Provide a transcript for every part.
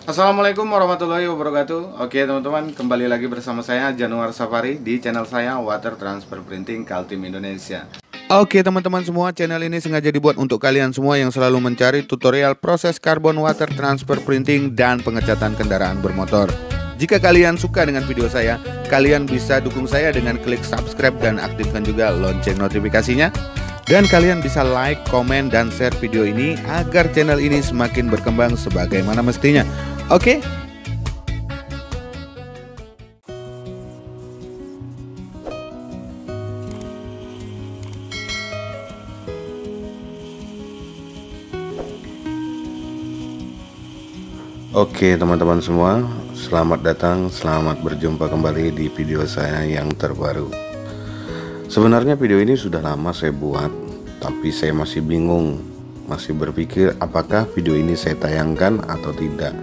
Assalamualaikum warahmatullahi wabarakatuh. Oke teman-teman, kembali lagi bersama saya Januar Safari di channel saya Water Transfer Printing Kaltim Indonesia. Oke teman-teman semua, channel ini sengaja dibuat untuk kalian semua yang selalu mencari tutorial proses carbon water transfer printing dan pengecatan kendaraan bermotor. Jika kalian suka dengan video saya, kalian bisa dukung saya dengan klik subscribe dan aktifkan juga lonceng notifikasinya. Dan kalian bisa like, komen, dan share video ini agar channel ini semakin berkembang sebagaimana mestinya. Oke? Oke teman-teman semua, selamat datang, selamat berjumpa kembali di video saya yang terbaru. Sebenarnya video ini sudah lama saya buat, tapi saya masih bingung, masih berpikir apakah video ini saya tayangkan atau tidak.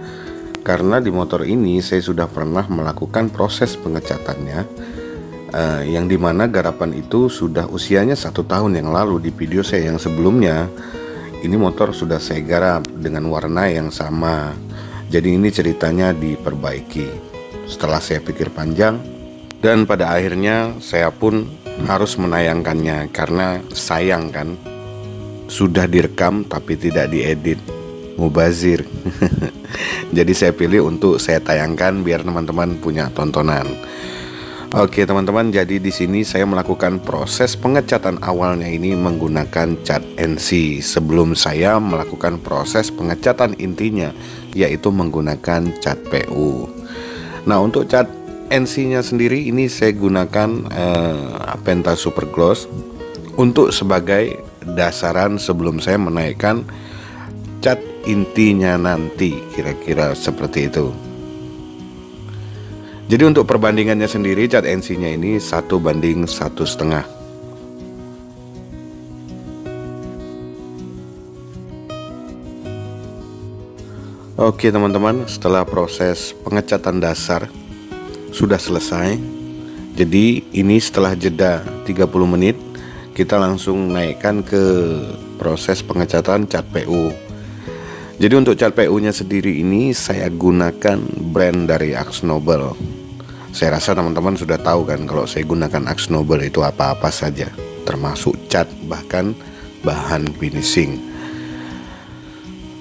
Karena di motor ini saya sudah pernah melakukan proses pengecatannya, yang dimana garapan itu sudah usianya 1 tahun yang lalu. Di video saya yang sebelumnya, ini motor sudah saya garap dengan warna yang sama. Jadi ini ceritanya diperbaiki. Setelah saya pikir panjang, dan pada akhirnya saya pun harus menayangkannya karena sayang kan, sudah direkam tapi tidak diedit, mubazir. Jadi saya pilih untuk saya tayangkan biar teman-teman punya tontonan. Oke teman-teman, jadi di sini saya melakukan proses pengecatan awalnya ini menggunakan cat NC sebelum saya melakukan proses pengecatan intinya, yaitu menggunakan cat PU. Nah, untuk cat NC-nya sendiri ini saya gunakan Penta Super Gloss untuk sebagai dasaran sebelum saya menaikkan cat intinya nanti, kira-kira seperti itu. Jadi untuk perbandingannya sendiri, cat NC-nya ini 1:1,5. Oke teman-teman, setelah proses pengecatan dasar sudah selesai. Jadi ini setelah jeda 30 menit, kita langsung naikkan ke proses pengecatan cat PU. Jadi untuk cat PU nya sendiri ini saya gunakan brand dari AkzoNobel. Saya rasa teman-teman sudah tahu kan kalau saya gunakan AkzoNobel itu apa-apa saja, termasuk cat, bahkan bahan finishing.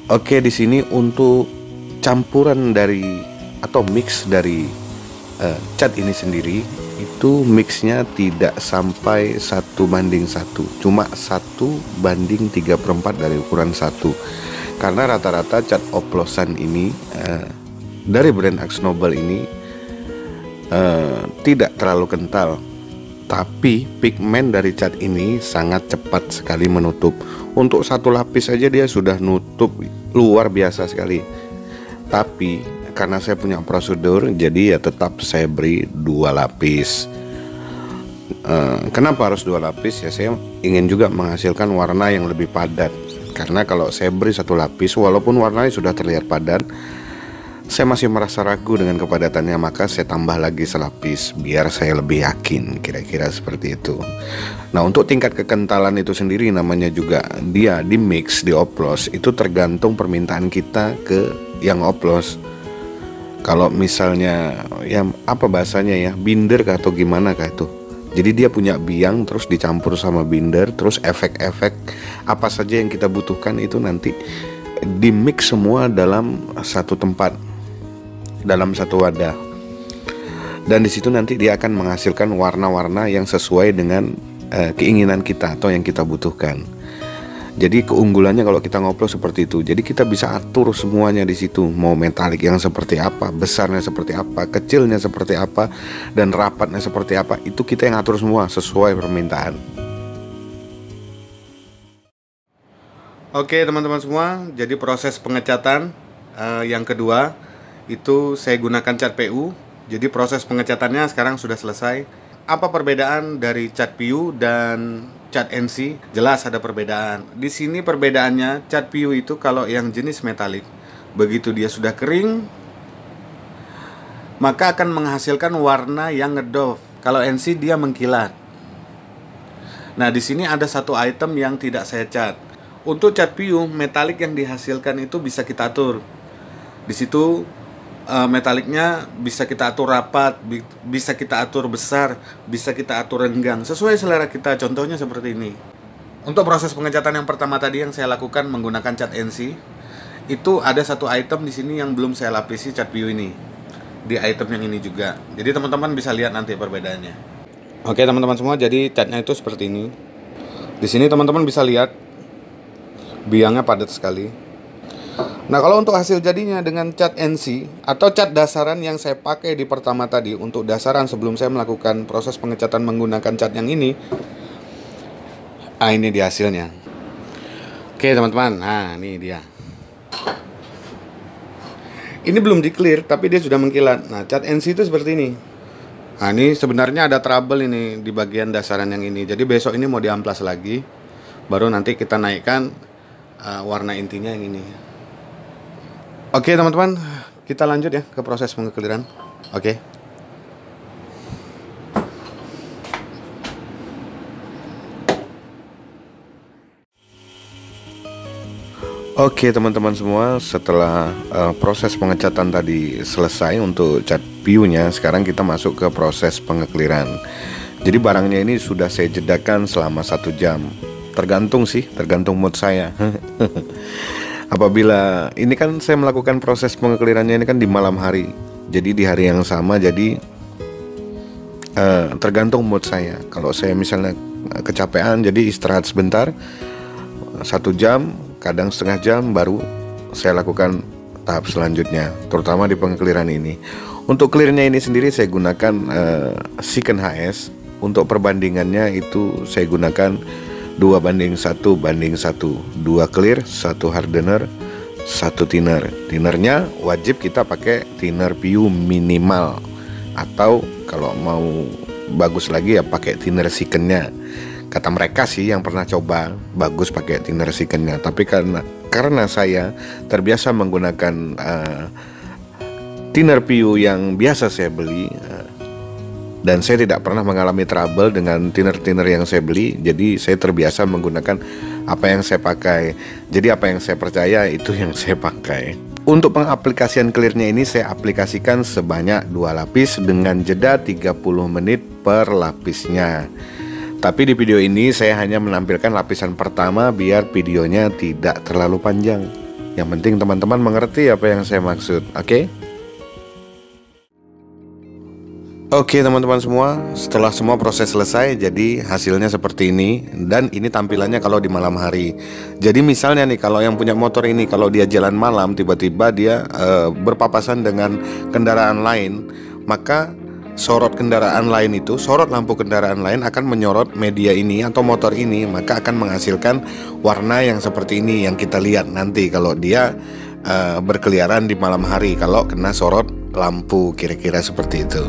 Oke, di sini untuk campuran dari atau mix dari cat ini sendiri, itu mixnya tidak sampai 1:1, cuma 1:3/4 dari ukuran 1. Karena rata-rata cat oplosan ini dari brand AkzoNobel ini tidak terlalu kental, tapi pigmen dari cat ini sangat cepat sekali menutup. Untuk 1 lapis saja dia sudah nutup luar biasa sekali. Tapi karena saya punya prosedur, jadi ya tetap saya beri 2 lapis. Kenapa harus 2 lapis? Ya saya ingin juga menghasilkan warna yang lebih padat. Karena kalau saya beri 1 lapis, walaupun warnanya sudah terlihat padat, saya masih merasa ragu dengan kepadatannya, maka saya tambah lagi selapis biar saya lebih yakin, kira-kira seperti itu. Nah, untuk tingkat kekentalan itu sendiri namanya juga dia di mix, di oplos, itu tergantung permintaan kita ke yang oplos. Kalau misalnya ya apa bahasanya ya, binder kah atau gimana kah itu. Jadi dia punya biang terus dicampur sama binder, terus efek-efek apa saja yang kita butuhkan itu nanti di mix semua dalam satu tempat, dalam satu wadah. Dan di situ nanti dia akan menghasilkan warna-warna yang sesuai dengan keinginan kita atau yang kita butuhkan. Jadi keunggulannya kalau kita ngoplos seperti itu, jadi kita bisa atur semuanya di situ, mau metalik yang seperti apa, besarnya seperti apa, kecilnya seperti apa, dan rapatnya seperti apa, itu kita yang atur semua sesuai permintaan. Oke teman-teman semua, jadi proses pengecatan yang kedua itu saya gunakan cat PU. Jadi proses pengecatannya sekarang sudah selesai. Apa perbedaan dari cat PU dan cat NC? Jelas ada perbedaan. Di sini perbedaannya, cat PU itu kalau yang jenis metalik, begitu dia sudah kering, maka akan menghasilkan warna yang ngedoff. Kalau NC dia mengkilat. Nah, di sini ada satu item yang tidak saya cat. Untuk cat PU, metalik yang dihasilkan itu bisa kita atur. Di situ metaliknya bisa kita atur rapat, bisa kita atur besar, bisa kita atur renggang sesuai selera kita. Contohnya seperti ini. Untuk proses pengecatan yang pertama tadi yang saya lakukan menggunakan cat NC, itu ada satu item di sini yang belum saya lapisi cat PU ini. Di item yang ini juga. Jadi teman-teman bisa lihat nanti perbedaannya. Oke teman-teman semua, jadi catnya itu seperti ini. Di sini teman-teman bisa lihat biangnya padat sekali. Nah, kalau untuk hasil jadinya dengan cat NC atau cat dasaran yang saya pakai di pertama tadi untuk dasaran sebelum saya melakukan proses pengecatan menggunakan cat yang ini, ini dia hasilnya. Oke teman-teman, nah ini dia. Ini belum di clear tapi dia sudah mengkilat. Nah, cat NC itu seperti ini. Nah, ini sebenarnya ada trouble ini di bagian dasaran yang ini. Jadi besok ini mau diamplas lagi, baru nanti kita naikkan warna intinya yang ini. Oke teman-teman, kita lanjut ya ke proses pengekliran. Oke. Oke teman-teman semua, setelah proses pengecatan tadi selesai untuk cat PU-nya, sekarang kita masuk ke proses pengekliran. Jadi barangnya ini sudah saya jedakan selama 1 jam. Tergantung mood saya. Apabila ini kan saya melakukan proses pengeklirannya ini kan di malam hari, jadi di hari yang sama, jadi tergantung mood saya. Kalau saya misalnya kecapean, jadi istirahat sebentar 1 jam, kadang setengah jam, baru saya lakukan tahap selanjutnya, terutama di pengekliran ini. Untuk clearnya ini sendiri saya gunakan Siken HS. Untuk perbandingannya itu saya gunakan 2:1:1, 2 clear, 1 hardener, 1 thinner. Thinnernya wajib kita pakai thinner PU minimal, atau kalau mau bagus lagi ya pakai thinner Sikennya. Kata mereka sih yang pernah coba, bagus pakai thinner Sikennya. Tapi karena saya terbiasa menggunakan thinner PU yang biasa saya beli, dan saya tidak pernah mengalami trouble dengan thinner yang saya beli, jadi saya terbiasa menggunakan apa yang saya pakai. Jadi apa yang saya percaya itu yang saya pakai. Untuk pengaplikasian clearnya ini saya aplikasikan sebanyak 2 lapis dengan jeda 30 menit per lapisnya. Tapi di video ini saya hanya menampilkan lapisan pertama biar videonya tidak terlalu panjang. Yang penting teman-teman mengerti apa yang saya maksud, oke? Oke teman-teman semua, setelah semua proses selesai, jadi hasilnya seperti ini. Dan ini tampilannya kalau di malam hari. Jadi misalnya nih, kalau yang punya motor ini, kalau dia jalan malam, tiba-tiba dia berpapasan dengan kendaraan lain, maka sorot kendaraan lain itu, sorot lampu kendaraan lain akan menyorot media ini atau motor ini, maka akan menghasilkan warna yang seperti ini yang kita lihat nanti kalau dia berkeliaran di malam hari, kalau kena sorot lampu, kira-kira seperti itu.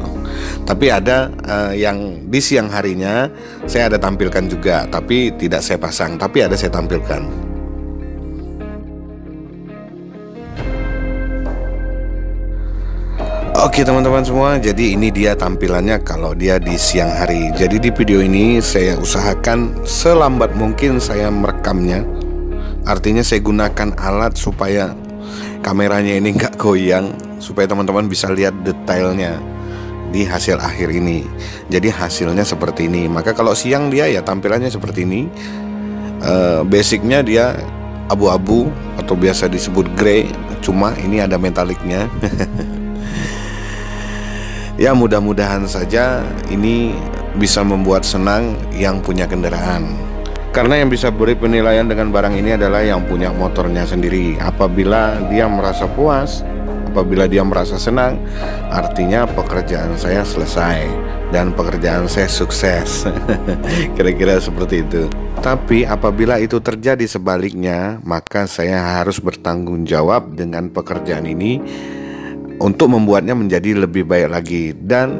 Tapi ada yang di siang harinya saya ada tampilkan juga, tapi tidak saya pasang, tapi ada saya tampilkan. Oke teman-teman semua, jadi ini dia tampilannya kalau dia di siang hari. Jadi di video ini saya usahakan selambat mungkin saya merekamnya. Artinya saya gunakan alat supaya kameranya ini nggak goyang, supaya teman-teman bisa lihat detailnya di hasil akhir ini. Jadi hasilnya seperti ini. Maka kalau siang dia ya tampilannya seperti ini. Basicnya dia abu-abu atau biasa disebut grey, cuma ini ada metaliknya. Ya mudah-mudahan saja ini bisa membuat senang yang punya kendaraan. Karena yang bisa beri penilaian dengan barang ini adalah yang punya motornya sendiri. Apabila dia merasa puas, apabila dia merasa senang, artinya pekerjaan saya selesai dan pekerjaan saya sukses. Kira-kira seperti itu. Tapi apabila itu terjadi sebaliknya, maka saya harus bertanggung jawab dengan pekerjaan ini untuk membuatnya menjadi lebih baik lagi. Dan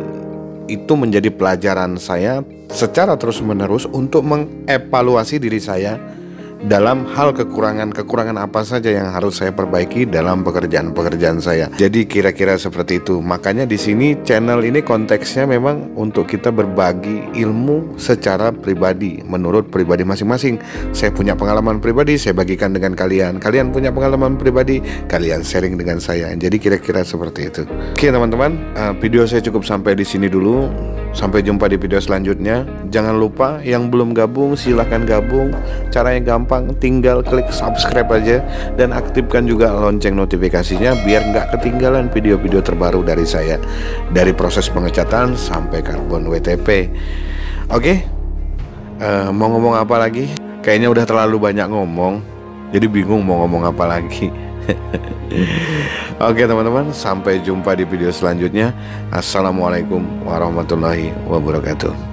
itu menjadi pelajaran saya secara terus-menerus untuk mengevaluasi diri saya dalam hal kekurangan apa saja yang harus saya perbaiki dalam pekerjaan saya. Jadi kira-kira seperti itu. Makanya di sini channel ini konteksnya memang untuk kita berbagi ilmu secara pribadi, menurut pribadi masing-masing. Saya punya pengalaman pribadi, saya bagikan dengan kalian. Kalian punya pengalaman pribadi, kalian sharing dengan saya. Jadi kira-kira seperti itu. Oke teman-teman, video saya cukup sampai di sini dulu. Sampai jumpa di video selanjutnya. Jangan lupa yang belum gabung silahkan gabung. Caranya gampang, tinggal klik subscribe aja dan aktifkan juga lonceng notifikasinya biar nggak ketinggalan video-video terbaru dari saya, dari proses pengecatan sampai karbon WTP. Oke, mau ngomong apa lagi? Kayaknya udah terlalu banyak ngomong, jadi bingung mau ngomong apa lagi. Oke teman-teman, sampai jumpa di video selanjutnya. Assalamualaikum warahmatullahi wabarakatuh.